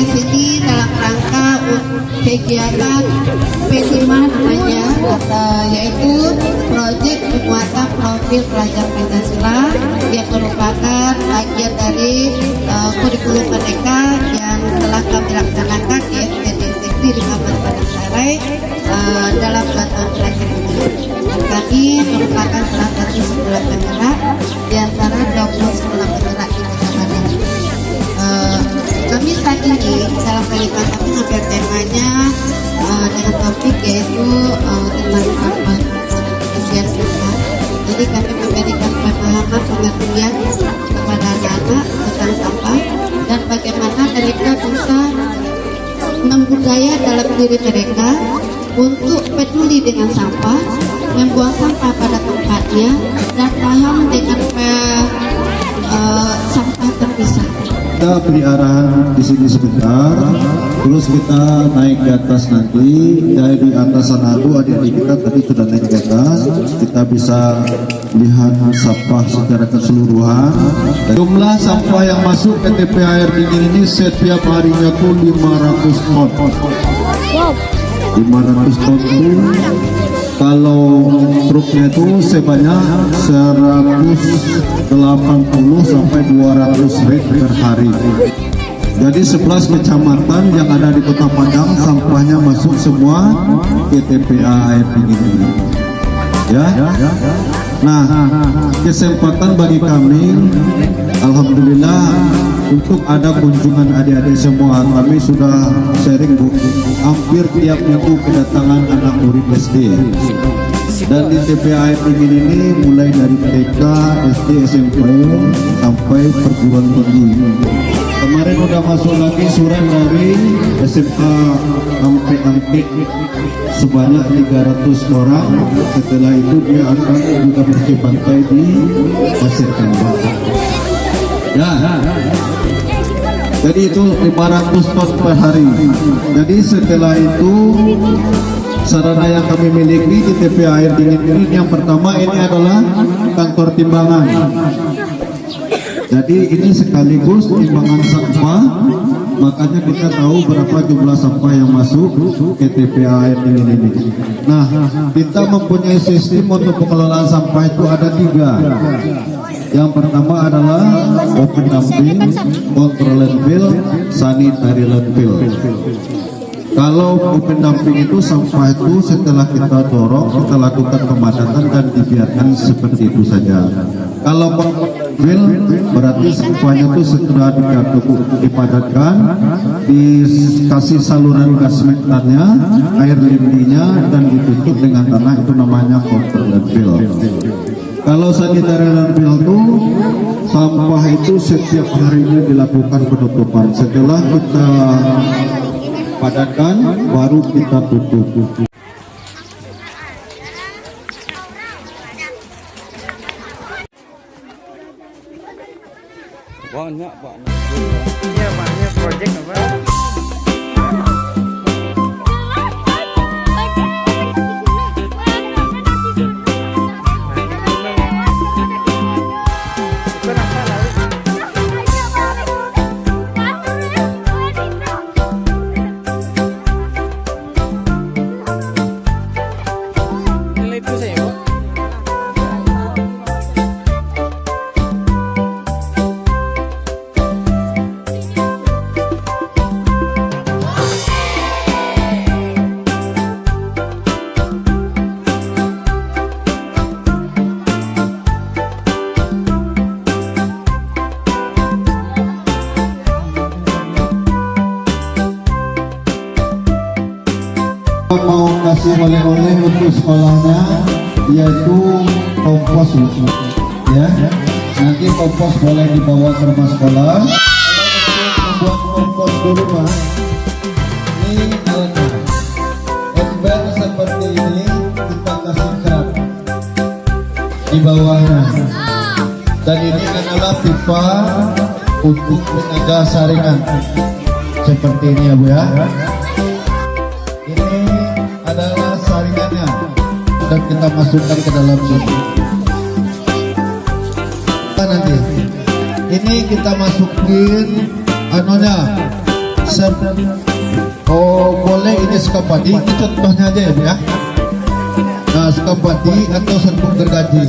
ke sini dalam rangka kegiatan P5 namanya, yaitu proyek penguatan profil pelajar Pancasila yang merupakan bagian dari kurikulum mereka yang telah kami laksanakan di SDN di Kabupaten Sarai dalam 2 tahun terakhir ini. Kami merupakan salah satu sekolah penggerak di antara 20 sekolah penggerak di Kota Padang. Kami saat ini dalam kalimat kami mengambil temanya dengan topik yaitu tentang sampah usia siswa. Jadi kami memberikan pemahaman pengertian kepada anak-anak tentang sampah dan bagaimana mereka bisa membudaya dalam diri mereka untuk peduli dengan sampah, membuang sampah pada tempatnya, dan paham dengan sampah terpisah. Kita beri arahan di sini sebentar, terus kita naik di atas nanti. Dari atas sana itu adik-adik kita tadi sudah naik di atas, kita bisa lihat sampah secara keseluruhan. Jumlah sampah yang masuk ke TP Air Dingin ini setiap harinya tuh 500 ton. 500 ton itu kalau truknya itu sebanyak 180 sampai 200 rig per hari. Jadi 11 kecamatan yang ada di Kota Padang sampahnya masuk semua ke TPA Air Dingin ini. Ya. Nah, kesempatan bagi kami, alhamdulillah, untuk ada kunjungan adik-adik semua. Kami sudah sharing, Bu, hampir tiap minggu kedatangan anak murid SD. Dan di TPA Air Dingin ini mulai dari TK, SD, SMP sampai perguruan tinggi. Kemarin udah masuk lagi surat dari SMA sampai Angkit sebanyak 300 orang. Setelah itu dia akan juga bersih pantai di Pasir Kembang. Ya. Jadi itu 500 ton per hari. Jadi setelah itu sarana yang kami miliki di TPA Air Dingin ini, yang pertama ini adalah kantor timbangan. Jadi ini sekaligus timbangan sampah, makanya kita tahu berapa jumlah sampah yang masuk ke TPA Air Dingin ini. Nah, kita mempunyai sistem untuk pengelolaan sampah itu ada 3. Yang pertama adalah open dumping, control landfill, sanitary landfill. Kalau open dumping itu sampah itu setelah kita dorong, kita lakukan pemadatan dan dibiarkan seperti itu saja. Kalau landfill berarti sampahnya itu setelah dipadatkan, dikasih saluran gas metannya, air lindinya, dan ditutup dengan tanah, itu namanya control landfill. Kalau sanitary landfill itu sampah itu setiap harinya dilakukan penutupan. Setelah kita padatkan baru kita tutup. Banyak Pak. Iya banyak proyek apa? Mau kasih oleh-oleh untuk sekolahnya, yaitu kompos, ya. Nanti kompos boleh dibawa ke rumah sekolah. Membuat kompos dulu, Pak. Ini alatnya. Ember seperti ini kita kasih cat di bawahnya. Dan ini adalah pipa untuk tenaga saringan seperti ini, ya Bu, ya. Ini adalah saringannya dan kita masukkan ke dalam sini. Nanti ini kita masukin anunya, Oh boleh, ini sekam padi, ini contohnya aja ya Bu ya. Nah sekam padi atau serbuk gergaji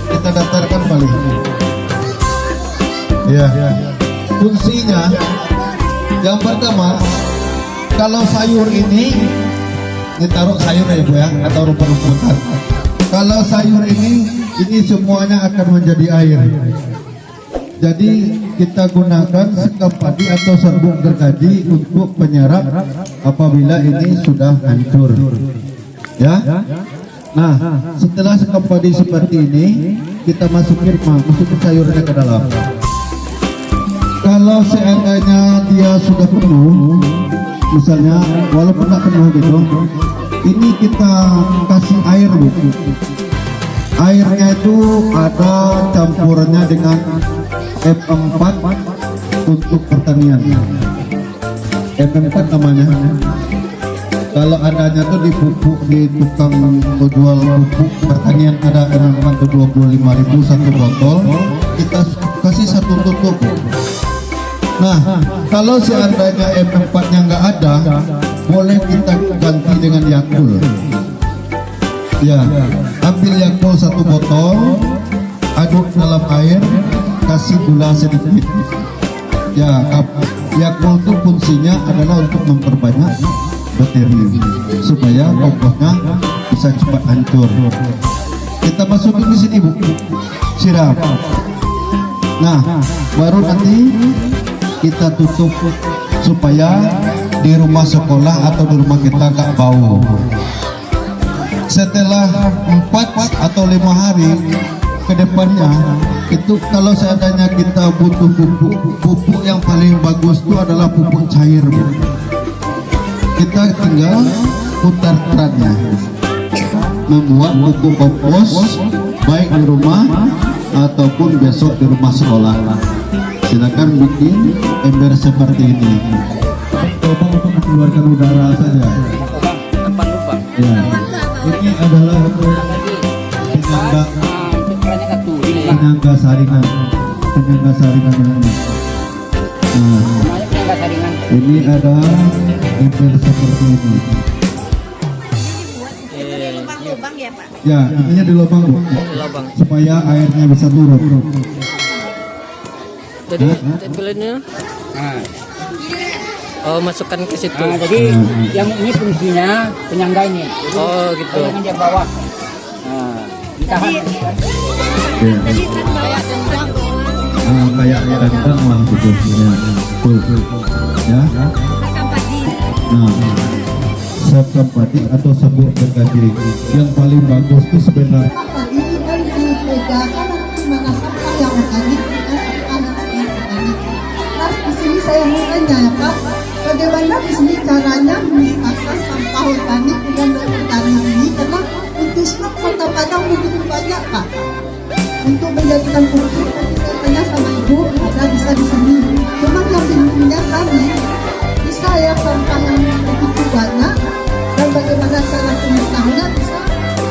kita daftarkan paling. Ya, fungsinya yang pertama, kalau sayur ini taruh sayur ya Bu ya, atau rumput-rumputan. Kalau sayur ini semuanya akan menjadi air. Jadi kita gunakan sekam padi atau serbuk gergaji untuk penyerap apabila ini sudah hancur. Ya. Nah, setelah sekam padi seperti ini, kita masukin sayurnya ke dalam. Kalau seandainya dia sudah penuh, misalnya walaupun tidak penuh gitu, ini kita kasih air Bu. Airnya itu ada campurannya dengan F4 untuk pertanian. F4 namanya. Kalau adanya tuh di pupuk, di tukang jual pupuk pertanian ada F4 tuh 25.000 satu botol, kita kasih satu tutup. Nah, kalau seandainya F4-nya nggak ada, boleh kita ganti dengan Yakult. Ya, ambil Yakult satu botol, aduk dalam air, kasih gula sedikit. Ya, Yakult itu fungsinya adalah untuk memperbanyak bakteri supaya komposnya bisa cepat hancur. Kita masukin di sini Bu, siram. Nah, baru nanti kita tutup supaya di rumah sekolah atau di rumah kita nggak bau. Setelah 4 atau 5 hari ke depannya, itu kalau seandainya kita butuh pupuk yang paling bagus itu adalah pupuk cair Bu. Kita tinggal putar kerannya, membuat pupuk kompos baik di rumah ataupun besok di rumah sekolah. Silakan bikin ember seperti ini. Coba untuk mengeluarkan udara saja. Ya, ini adalah untuk penyangga saringan ini. Nah, ini ada ember seperti ini. Ya, ininya di lubang Bu, supaya airnya bisa turun. Jadi tempelannya masukkan ke situ. Nah, jadi yang ini fungsinya penyangga ini. Jadi, oh gitu. Jangan dia bawah. Nah, ditahan. Ya. Kayak kandang lah gitu. Ya. Nah, sekam padi atau serbuk gergaji yang paling bagus itu sebenarnya. Ini kan dibedakan mana sampah yang organik dengan sampah yang organik. Nah, di sini saya mau tanya ya Pak, bagaimana di sini caranya memisahkan sampah organik dengan non organik ini, karena untuk stok Kota Padang begitu banyak Pak. Untuk menjadikan pupuk, tadi saya tanya sama Ibu, ada bisa di sini. Cuma yang bingungnya kami, bisa ya sampah yang begitu banyak, dan bagaimana cara pemisahnya bisa.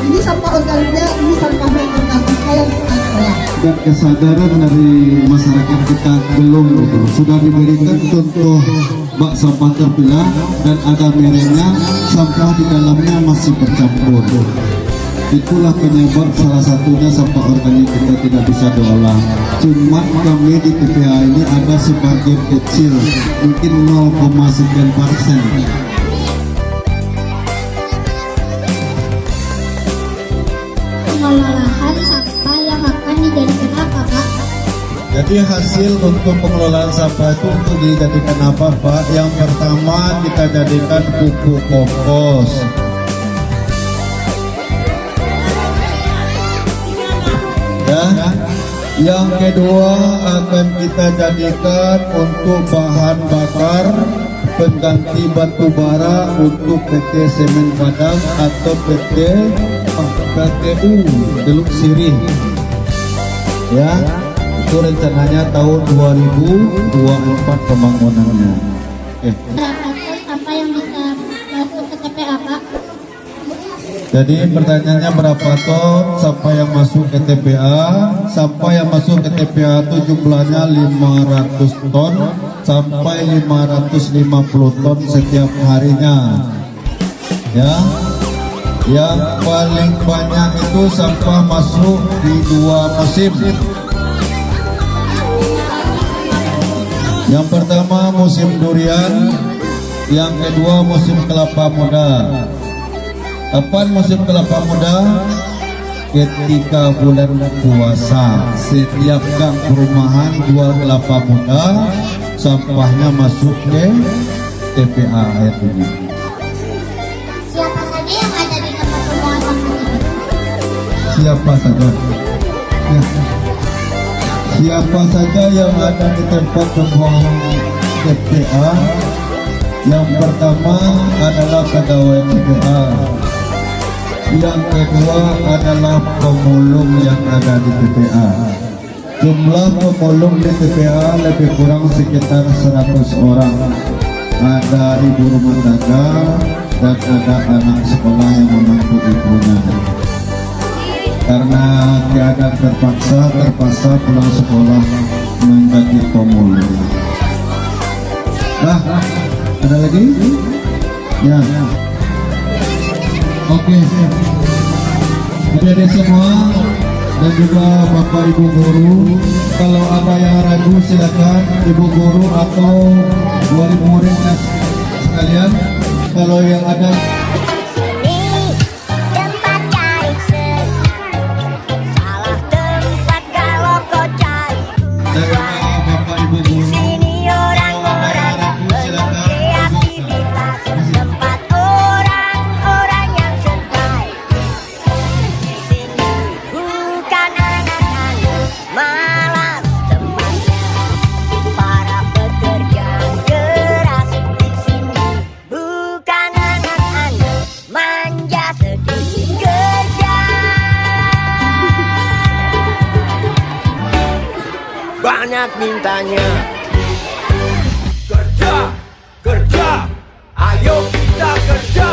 Ini sampah organiknya, ini sampah non organiknya yang kita olah. Dan kesadaran dari masyarakat kita belum gitu. Sudah diberikan contoh bak sampah terpilah dan ada merahnya, sampah di dalamnya masih bercampur. Itulah penyebab salah satunya sampah organik kita tidak bisa diolah. Cuma kami di TPA ini ada sebagian kecil, mungkin 0,9%. Pengolahan sampah yang akan dijadikan apa Pak? Jadi hasil untuk pengelolaan sampah itu untuk dijadikan apa Pak? Yang pertama kita jadikan pupuk kompos. Ya. Yang kedua akan kita jadikan untuk bahan bakar pengganti batu bara untuk PT Semen Padang atau PT PTU Teluk Sirih. Ya, itu rencananya tahun 2024 pembangunannya. Berapa ton sampah yang bisa masuk ke TPA Pak? Jadi pertanyaannya berapa ton sampah yang masuk ke TPA? Sampah yang masuk ke TPA itu jumlahnya 500 ton sampai 550 ton setiap harinya. Ya, yang paling banyak itu sampah masuk di 2 musim. Yang pertama musim durian, yang kedua musim kelapa muda. Kapan musim kelapa muda? Ketika bulan puasa, setiap gang perumahan jual kelapa muda, sampahnya masuk ke TPA air ini. Siapa saja yang ada di tempat pembuangan sampah ini? Siapa saja? Ya. Siapa saja yang ada di tempat pembuangan TPA? Yang pertama adalah pegawai TPA. Yang kedua adalah pemulung yang ada di TPA. Jumlah pemulung di TPA lebih kurang sekitar 100 orang. Ada ibu rumah tangga dan ada anak sekolah yang membantu ibunya. Karena keadaan terpaksa pulang sekolah menjadi pemulung. Ada lagi? Ya. Oke. Jadi semua dan juga Bapak Ibu guru, kalau ada yang ragu silakan Ibu guru atau wali murid sekalian. Kalau yang ada Bapak Ibu guru, banyak mintanya. Kerja, kerja, ayo kita kerja.